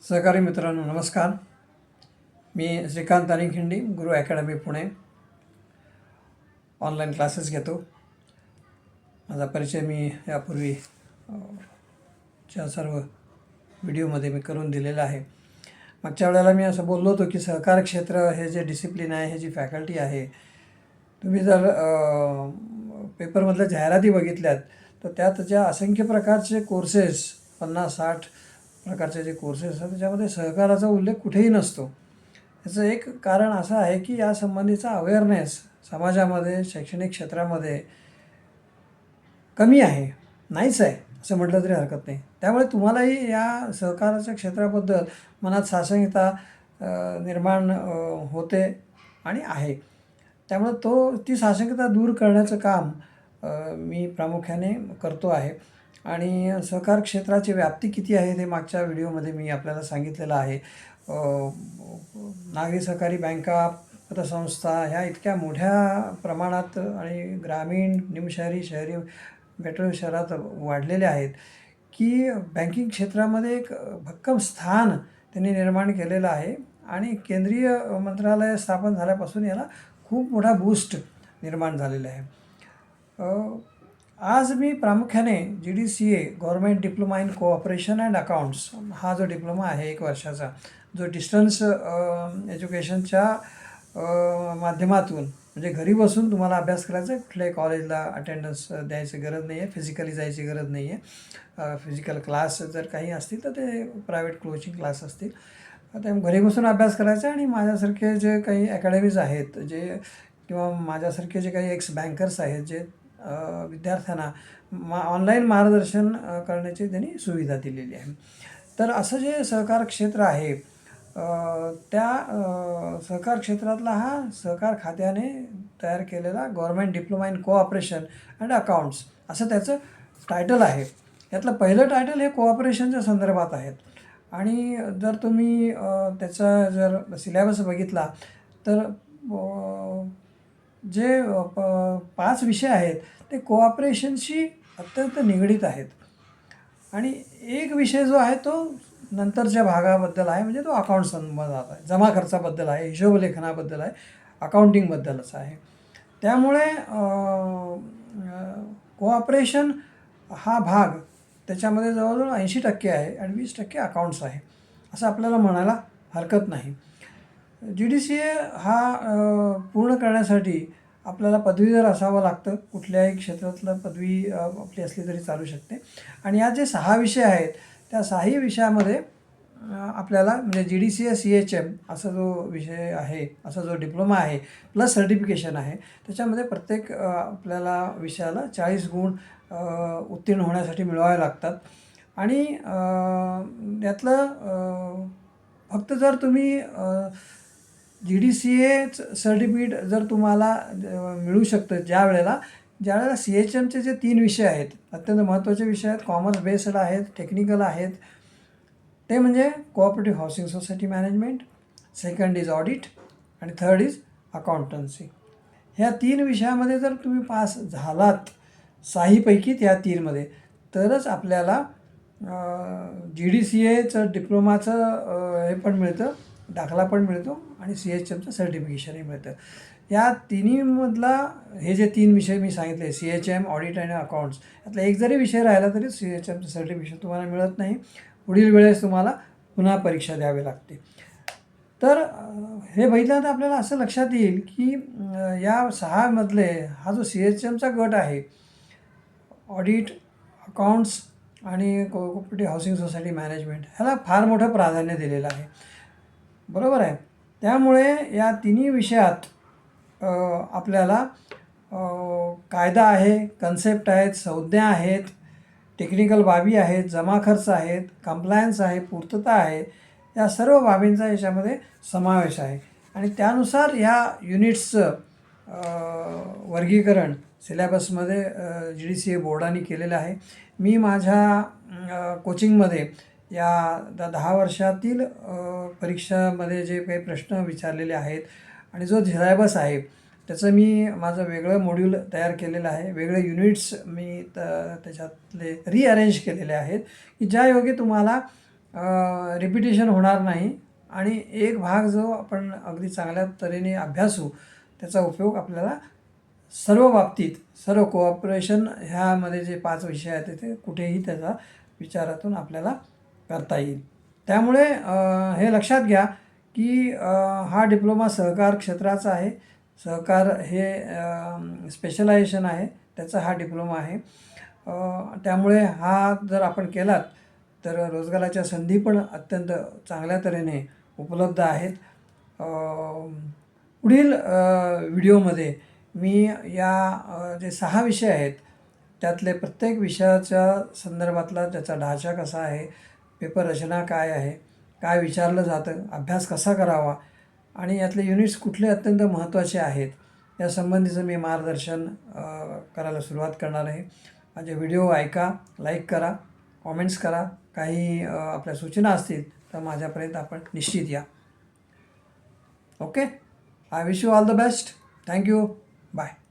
सहकारी मित्रांनो नमस्कार. मी श्रीकांत तानिखिंडी, गुरु अकॅडमी पुणे ऑनलाईन क्लासेस घेतो. माझा परिचय मी यापूर्वी च्या सर्व व्हिडिओमध्ये मी करून दिलेला आहे. मागच्या वेळेला मी असं बोललो होतो की सहकार क्षेत्र हे जे डिसिप्लिन आहे, हे जी फॅकल्टी आहे, तुम्ही जर पेपरमधल्या जाहिराती बघितल्यात तर त्यात ज्या असंख्य प्रकारचे कोर्सेस 50-60 प्रकारचे जे कोर्सेस असतात त्याच्यामध्ये सहकाराचा उल्लेख कुठेही नसतो. याचं एक कारण असं आहे की या संबंधीचा अवेअरनेस समाजामध्ये, शैक्षणिक क्षेत्रामध्ये कमी आहे, नाहीच आहे असं म्हटलं तरी हरकत नाही. त्यामुळे तुम्हालाही या सहकाराच्या क्षेत्राबद्दल मनात साशंकता निर्माण होते आणि आहे. त्यामुळे ती साशंकता दूर करण्याचं काम मी प्रामुख्याने करतो आहे. आणि सहकार क्षेत्राची व्याप्ती किती आहे ते मागच्या व्हिडिओमध्ये मी आपल्याला सांगितलेलं आहे. नागरी सहकारी बँका, पतसंस्था ह्या इतक्या मोठ्या प्रमाणात आणि ग्रामीण, निमशहरी, शहरी, मेट्रो शहरात वाढलेल्या आहेत की बँकिंग क्षेत्रामध्ये एक भक्कम स्थान त्यांनी निर्माण केलेलं आहे. आणि केंद्रीय मंत्रालय स्थापन झाल्यापासून याला खूप मोठा बूस्ट निर्माण झालेला आहे. आज मी प्रामुख्याने GDCA government diploma in cooperation and accounts हा जो डिप्लोमा आहे 1 वर्षाचा, जो डिस्टन्स एज्युकेशनच्या माध्यमातून म्हणजे घरी बसून तुम्हाला अभ्यास करायचा आहे, कुठल्याही कॉलेजला अटेंडन्स द्यायची गरज नाही आहे, फिजिकली जायची गरज नाही आहे. फिजिकल क्लास जर काही असतील तर ते प्रायव्हेट कोचिंग क्लास असतील, त्या घरी बसून अभ्यास करायचा. आणि माझ्यासारखे जे काही अकॅडमीज आहेत जे किंवा माझ्यासारखे जे काही एक्स बँकर्स आहेत जे विद्यार्थ्यांना ऑनलाईन मार्गदर्शन करण्याची त्यांनी सुविधा दिलेली आहे. तर असं जे सहकार क्षेत्र आहे त्या सहकार क्षेत्रातला हा सहकार खात्याने तयार केलेला government diploma in cooperation and accounts असं त्याचं टायटल आहे. यातलं पहिलं टायटल हे कोऑपरेशनच्या संदर्भात आहेत. आणि जर तुम्ही त्याचा जर सिलेबस बघितला तर जे 5 विषय आहेत ते कोऑपरेशनशी अत्यंत निगडीत आहेत. आणि एक विषय जो आहे तो नंतरच्या भागाबद्दल आहे, म्हणजे तो अकाउंट संबंधात आहे, जमा खर्चाबद्दल आहे, हिशोबलेखनाबद्दल आहे, अकाउंटिंगबद्दलच आहे. त्यामुळे कोऑपरेशन हा भाग त्याच्यामध्ये जवळजवळ 80% आहे आणि 20% अकाउंट्स आहे असं आपल्याला म्हणायला हरकत नाही. GDCA हा पूर्ण करण्यासाठी आपल्याला पदवीधर असावं लागतं. कुठल्याही क्षेत्रातलं पदवी आपली असली तरी चालू शकते. आणि या जे 6 विषय आहेत त्या 6ही विषयामध्ये आपल्याला म्हणजे GDCA CHM असा जो विषय आहे, असा जो डिप्लोमा आहे प्लस सर्टिफिकेशन आहे, त्याच्यामध्ये प्रत्येक आपल्याला विषयाला 40 गुण उत्तीर्ण होण्यासाठी मिळवावे लागतात. आणि यातलं फक्त जर तुम्ही GDCA सर्टिफिकेट जर तुम्हाला मिळू शकतं ज्यावेळेला CHMचे जे 3 विषय आहेत, अत्यंत महत्त्वाचे विषय आहेत, कॉमर्स बेस्ड आहेत, टेक्निकल आहेत, ते म्हणजे cooperative housing society management, second is audit आणि थर्ड इज अकाउंटन्सी. ह्या 3 विषयामध्ये जर तुम्ही पास झालात 6पैकी त्या 3मध्ये तरच आपल्याला GDCAचं डिप्लोमाचं हे पण मिळतं, दाखला पण मिळतो आणि CHMचं सर्टिफिकेशनही मिळतं. या तिन्हीमधला हे जे 3 विषय मी सांगितले CHM, ऑडिट आणि अकाउंट्स, यातला एक जरी विषय राहिला तरी CHMचं सर्टिफिकेशन तुम्हाला मिळत नाही. पुढील वेळेस तुम्हाला पुन्हा परीक्षा द्यावी लागते. तर हे बघितल्यानंतर आपल्याला असं लक्षात येईल की या 6मधले हा जो CHMचा गट आहे, ऑडिट, अकाउंट्स आणि कोऑपरेटिव्ह हाऊसिंग सोसायटी मॅनेजमेंट, ह्याला फार मोठं प्राधान्य दिलेलं आहे. बरोबर आहे. त्यामुळे या तिन्ही विषयात आपल्याला कायदा आहे, कन्सेप्ट आहेत, संज्ञा आहेत, टेक्निकल बाबी आहेत, जमा खर्च आहेत, कंप्लायन्स आहे, पूर्तता आहे, या सर्व बाबींचा याच्यामध्ये समावेश आहे. आणि त्यानुसार या युनिट्सचं वर्गीकरण सिलेबसमध्ये GDCA बोर्डाने केलेलं आहे. मी माझ्या कोचिंगमध्ये या 10 वर्षातील परीक्षामध्ये जे काही प्रश्न विचारलेले आहेत आणि जो सिलेबस आहे त्याचं मी माझं वेगळं मॉड्यूल तयार केलेलं आहे. वेगळे युनिट्स मी त्याच्यातले रिअरेंज केलेले आहेत की ज्या योगे तुम्हाला रिपिटेशन होणार नाही आणि एक भाग जो आपण अगदी चांगल्या तऱ्हेने अभ्यासू त्याचा उपयोग आपल्याला सर्व बाबतीत सर्व कोऑपरेशन ह्यामध्ये जे 5 विषय आहेत ते कुठेही त्याचा विचारातून आपल्याला करता येईल. त्यामुळे हे लक्षात घ्या की हा डिप्लोमा सहकार क्षेत्राचा आहे. सहकार हे स्पेशलायझेशन आहे, त्याचा हा डिप्लोमा आहे. त्यामुळे हा जर आपण केलात तर रोजगाराच्या संधी पण अत्यंत चांगल्या तऱ्हेने उपलब्ध आहेत. पुढील व्हिडिओमध्ये मी या जे 6 विषय आहेत त्यातले प्रत्येक विषयाच्या संदर्भातला त्याचा ढाचा कसा आहे, पेपर रचना काय आहे, काय विचारलं जातं, अभ्यास कसा करावा आणि यातले युनिट्स कुठले अत्यंत महत्त्वाचे आहेत या संबंधीचं मी मार्गदर्शन करायला सुरुवात करणार आहे. माझे व्हिडिओ ऐका, लाईक करा, कॉमेंट्स करा. काही आपल्या सूचना असतील तर माझ्यापर्यंत आपण निश्चित या. Okay, I wish you all the best. Thank you. Bye.